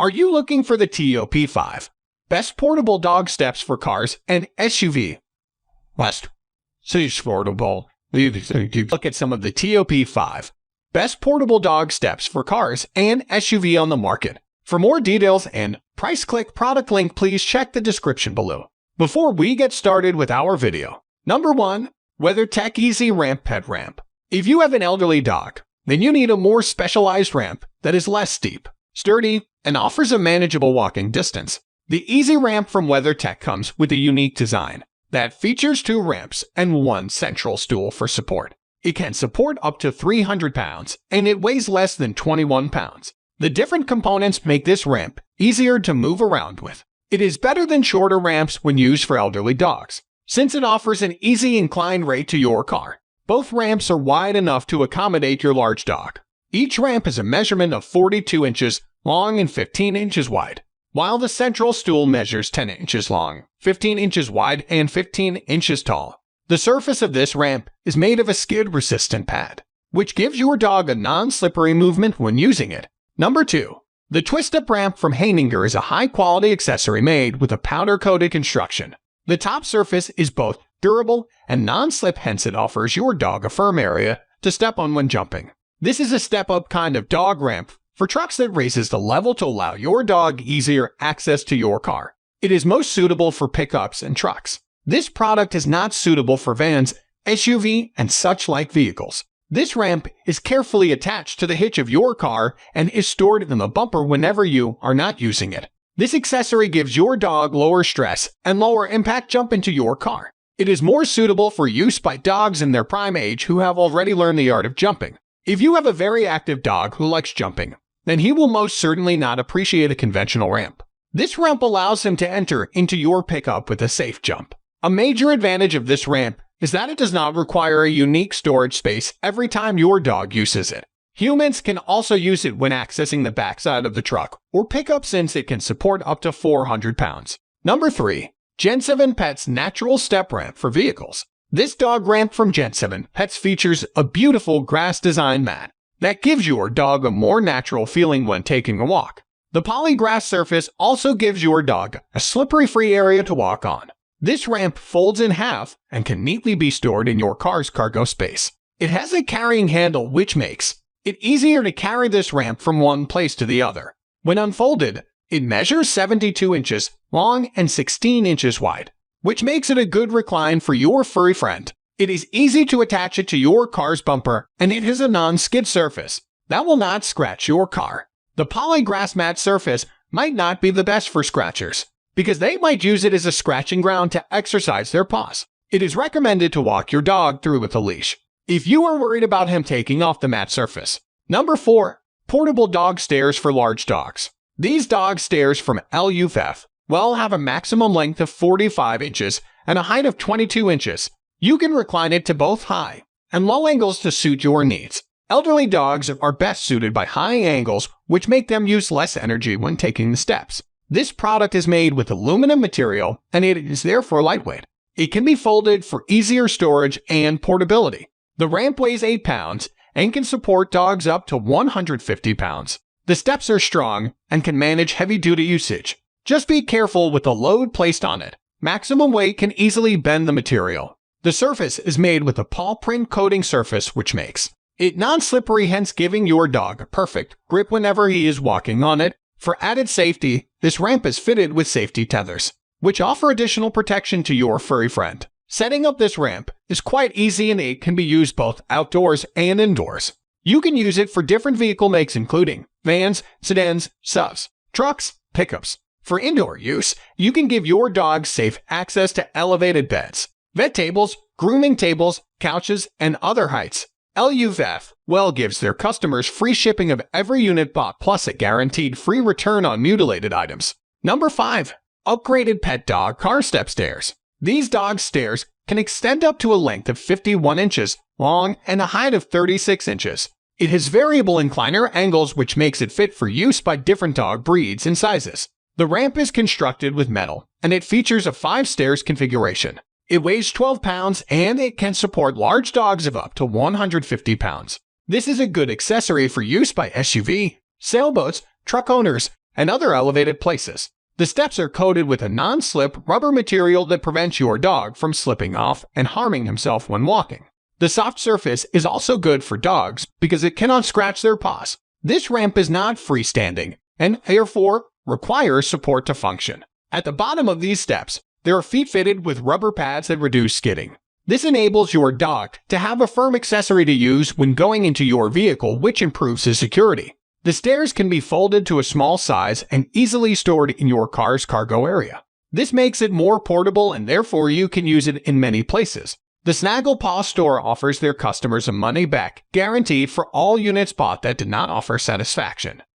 Are you looking for the TOP5 best portable dog steps for cars and SUV? Let's see portable. Look at some of the TOP5 best portable dog steps for cars and SUV on the market. For more details and price, click product link. Please check the description below. Before we get started with our video, number 1, WeatherTech EasyRamp Pet Ramp. If you have an elderly dog, then you need a more specialized ramp that is less steep, sturdy, and offers a manageable walking distance. The EasyRamp from WeatherTech comes with a unique design that features 2 ramps and 1 central stool for support. It can support up to 300 pounds, and it weighs less than 21 pounds. The different components make this ramp easier to move around with. It is better than shorter ramps when used for elderly dogs, since it offers an easy incline rate to your car. Both ramps are wide enough to accommodate your large dog. Each ramp is a measurement of 42 inches long and 15 inches wide, while the central stool measures 10 inches long, 15 inches wide, and 15 inches tall. The surface of this ramp is made of a skid-resistant pad, which gives your dog a non-slippery movement when using it. Number 2. The Twistep ramp from Heininger is a high-quality accessory made with a powder-coated construction. The top surface is both durable and non-slip, hence it offers your dog a firm area to step on when jumping. This is a step-up kind of dog ramp for trucks that raises the level to allow your dog easier access to your car. It is most suitable for pickups and trucks. This product is not suitable for vans, SUV, and such like vehicles. This ramp is carefully attached to the hitch of your car and is stored in the bumper whenever you are not using it. This accessory gives your dog lower stress and lower impact jump into your car. It is more suitable for use by dogs in their prime age who have already learned the art of jumping. If you have a very active dog who likes jumping, then he will most certainly not appreciate a conventional ramp. This ramp allows him to enter into your pickup with a safe jump. A major advantage of this ramp is that it does not require a unique storage space every time your dog uses it. Humans can also use it when accessing the backside of the truck or pickup, since it can support up to 400 pounds. Number 3. Gen 7 Pets Natural Step Ramp for Vehicles. This dog ramp from Gen 7 Pets features a beautiful grass design mat that gives your dog a more natural feeling when taking a walk. The poly grass surface also gives your dog a slippery-free area to walk on. This ramp folds in half and can neatly be stored in your car's cargo space. It has a carrying handle, which makes it easier to carry this ramp from one place to the other. When unfolded, it measures 72 inches long and 16 inches wide, which makes it a good recline for your furry friend. It is easy to attach it to your car's bumper, and it has a non-skid surface that will not scratch your car. The poly grass mat surface might not be the best for scratchers, because they might use it as a scratching ground to exercise their paws. It is recommended to walk your dog through with a leash if you are worried about him taking off the mat surface. Number 4. Portable dog stairs for large dogs. These dog stairs from WeatherTech have a maximum length of 45 inches and a height of 22 inches. You can recline it to both high and low angles to suit your needs. Elderly dogs are best suited by high angles, which make them use less energy when taking the steps. This product is made with aluminum material, and it is therefore lightweight. It can be folded for easier storage and portability. The ramp weighs 8 pounds and can support dogs up to 150 pounds. The steps are strong and can manage heavy-duty usage. Just be careful with the load placed on it. Maximum weight can easily bend the material. The surface is made with a paw print coating surface, which makes it non-slippery, hence giving your dog a perfect grip whenever he is walking on it. For added safety, this ramp is fitted with safety tethers, which offer additional protection to your furry friend. Setting up this ramp is quite easy, and it can be used both outdoors and indoors. You can use it for different vehicle makes, including vans, sedans, SUVs, trucks, pickups. For indoor use, you can give your dog safe access to elevated beds, vet tables, grooming tables, couches, and other heights. WeatherTech gives their customers free shipping of every unit bought, plus a guaranteed free return on mutilated items. Number 5. Upgraded Pet Dog Car Step Stairs. These dog stairs can extend up to a length of 51 inches long and a height of 36 inches. It has variable incliner angles, which makes it fit for use by different dog breeds and sizes. The ramp is constructed with metal, and it features a 5-stairs configuration. It weighs 12 pounds, and it can support large dogs of up to 150 pounds. This is a good accessory for use by SUV, sailboats, truck owners, and other elevated places. The steps are coated with a non-slip rubber material that prevents your dog from slipping off and harming himself when walking. The soft surface is also good for dogs because it cannot scratch their paws. This ramp is not freestanding and therefore requires support to function. At the bottom of these steps, there are feet fitted with rubber pads that reduce skidding. This enables your dog to have a firm accessory to use when going into your vehicle, which improves his security. The stairs can be folded to a small size and easily stored in your car's cargo area. This makes it more portable and therefore you can use it in many places. The Snaggle Paw store offers their customers a money-back guarantee for all units bought that did not offer satisfaction.